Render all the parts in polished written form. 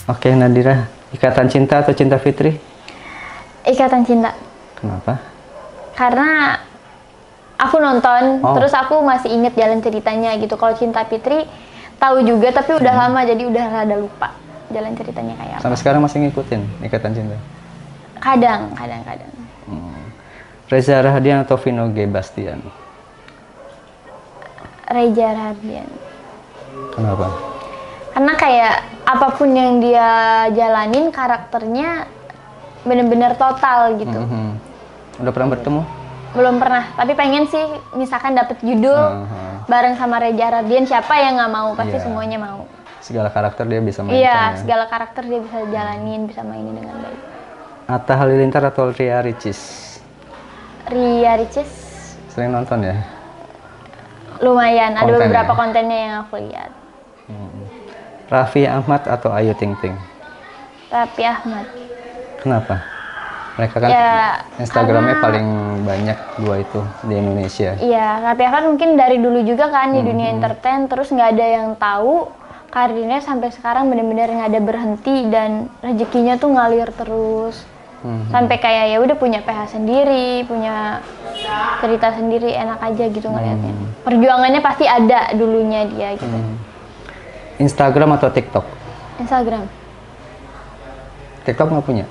Oke Nadira, Ikatan Cinta atau Cinta Fitri? Ikatan Cinta. Kenapa? Karena aku nonton, Oh. terus aku masih inget jalan ceritanya gitu. Kalau Cinta Fitri tahu juga, tapi udah lama jadi udah rada lupa jalan ceritanya kayak apa. Sampai sekarang masih ngikutin Ikatan Cinta? Kadang. Reza Rahadian atau Vino G. Bastian? Reza Rahardian. Kenapa? Karena kayak apapun yang dia jalanin, karakternya bener-bener total gitu. Udah pernah bertemu? Belum pernah, tapi pengen sih misalkan dapet judul bareng sama Reza Rahardian, siapa yang nggak mau? Pasti Iya. semuanya mau. Segala karakter dia bisa mainkan Iya, ya? segala karakter dia bisa jalanin, bisa mainin dengan baik. Atta Halilintar atau Ria Ricis? Ria Ricis Sering nonton ya? lumayan, ada Konten beberapa ya? kontennya yang aku lihat. Raffi Ahmad atau Ayu Ting Ting? Raffi Ahmad. Kenapa? Mereka kan Ya, Instagramnya karena- paling banyak dua itu di Indonesia. Iya, Raffi Ahmad mungkin dari dulu juga kan di dunia entertain, terus nggak ada yang tahu karirnya sampai sekarang benar-benar nggak ada berhenti dan rezekinya tuh ngalir terus. Sampai kayak ya udah punya PH sendiri, punya cerita sendiri, enak aja gitu ngeliatnya. Perjuangannya pasti ada dulunya dia gitu. Instagram atau TikTok? Instagram. TikTok nggak punya?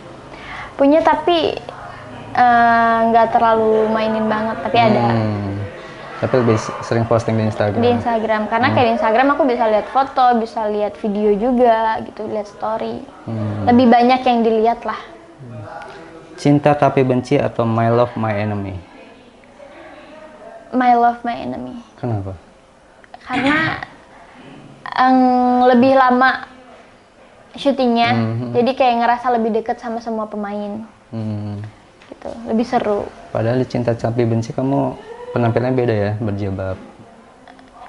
Punya tapi nggak terlalu mainin banget, tapi ada Tapi lebih sering posting di Instagram. di Instagram. Karena kayak di Instagram aku bisa lihat foto, bisa lihat video juga gitu, lihat story. Lebih banyak yang dilihat lah. Cinta Tapi Benci atau My Love My Enemy? My Love My Enemy. Kenapa? Karena lebih lama syutingnya, jadi kayak ngerasa lebih deket sama semua pemain gitu, lebih seru. Padahal di Cinta Tapi Benci kamu penampilannya beda ya, berjilbab.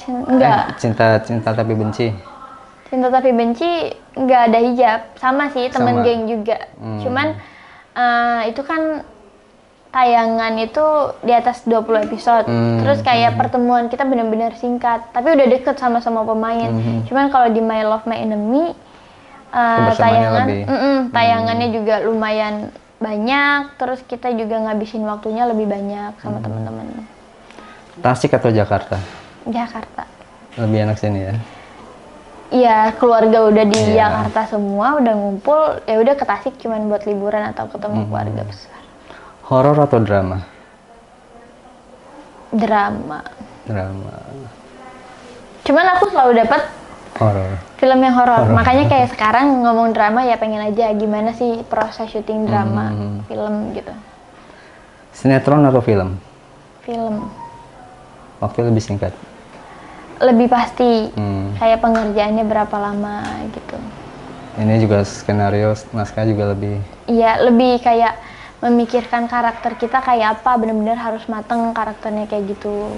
Enggak, Cinta Tapi Benci. Cinta Tapi Benci nggak ada hijab, sama sih temen Sama. geng juga. Cuman itu kan tayangan itu di atas 20 episode. Terus kayak pertemuan kita benar-benar singkat, tapi udah deket sama semua pemain. Cuman kalau di My Love My Enemy Kebersamaannya tayangannya juga lumayan banyak, terus kita juga ngabisin waktunya lebih banyak sama teman-teman. Tasik atau Jakarta? Jakarta. Lebih enak sini ya. Iya, keluarga udah di Iya. Jakarta semua, udah ngumpul, ya udah ke Tasik cuman buat liburan atau ketemu keluarga besar. Horor atau drama? Drama. Drama. Cuman aku selalu dapat Horor. film yang horor. Makanya kayak sekarang ngomong drama ya pengen aja gimana sih proses syuting drama film gitu. Sinetron atau film? Film. Waktu lebih singkat. Lebih pasti kayak Hmm. pengerjaannya berapa lama gitu. Ini juga skenario naskah juga lebih. Iya, lebih kayak memikirkan karakter kita kayak apa, bener-bener harus mateng karakternya kayak gitu.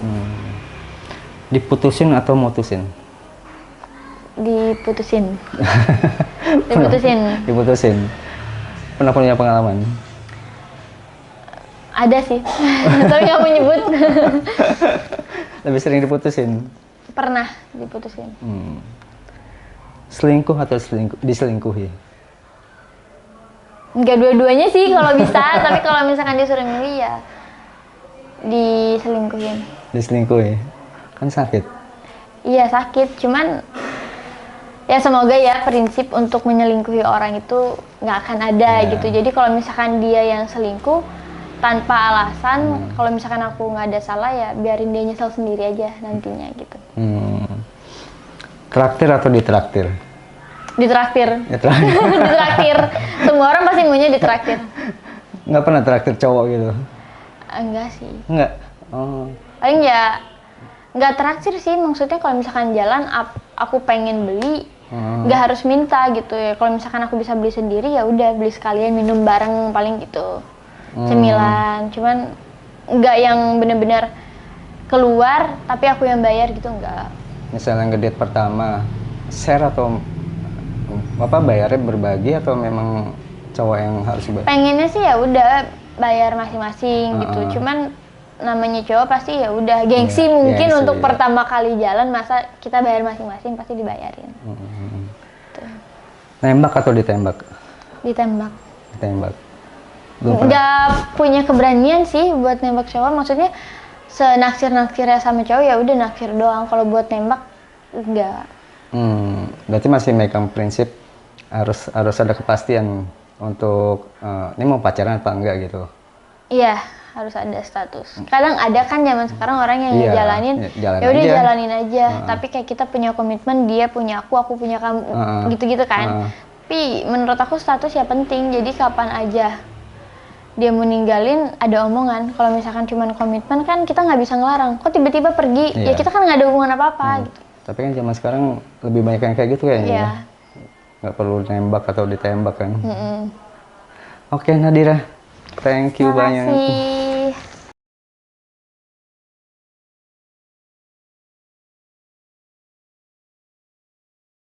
Diputusin atau mutusin? Diputusin. Diputusin. Diputusin. Pernah punya pengalaman? Ada sih, tapi nggak mau nyebut. Lebih sering diputusin. Pernah diputusin. Selingkuh atau diselingkuhi? Nggak dua-duanya sih kalau bisa, tapi kalau misalkan disuruh milih ya diselingkuhin. Diselingkuhi. Kan sakit. Iya sakit, cuman ya semoga ya prinsip untuk menyelingkuhi orang itu nggak akan ada Iya. gitu. Jadi kalau misalkan dia yang selingkuh tanpa alasan, kalau misalkan aku nggak ada salah ya biarin dia nyesel sendiri aja nantinya gitu. Traktir atau ditraktir? Ditraktir. Ditraktir. Ditraktir. Semua orang pasti maunya ditraktir. Nggak pernah traktir cowok gitu? Enggak sih. Nggak? Oh. Paling ya nggak traktir sih, maksudnya kalau misalkan jalan aku pengen beli nggak harus minta gitu ya. Kalau misalkan aku bisa beli sendiri ya udah beli sekalian, minum bareng paling gitu. Cemilan, cuman nggak yang bener-bener keluar tapi aku yang bayar gitu, nggak. Misalnya ngedate pertama, share atau apa bayarnya berbagi atau memang cowok yang harus bayar? Pengennya sih ya udah bayar masing-masing gitu, cuman namanya cowok pasti ya udah gengsi mungkin gengsi, untuk iya. pertama kali jalan, masa kita bayar masing-masing, pasti dibayarin. Tuh. Nembak atau ditembak? Ditembak. Ditembak. Belum pernah. Nggak punya keberanian sih buat nembak cowok, maksudnya senaksir-naksirnya sama cowok ya udah naksir doang, kalau buat nembak enggak. Berarti masih megang prinsip harus ada kepastian untuk ini mau pacaran apa enggak gitu. Iya, harus ada status. Kadang ada kan zaman sekarang orang yang Iya, ngejalanin, jalan ya udah aja. jalanin aja. Tapi kayak kita punya komitmen, dia punya aku punya kamu, gitu-gitu kan. Tapi menurut aku status ya penting. Jadi kapan aja dia mau ninggalin ada omongan. Kalau misalkan cuma komitmen kan kita nggak bisa ngelarang. Kok tiba-tiba pergi? Ya Iya. kita kan nggak ada hubungan apa-apa gitu. Tapi kan zaman sekarang lebih banyak yang kayak gitu kayaknya. Iya. Ya. Nggak perlu nembak atau ditembak kan. Oke Nadira, thank you banyak. Makasih.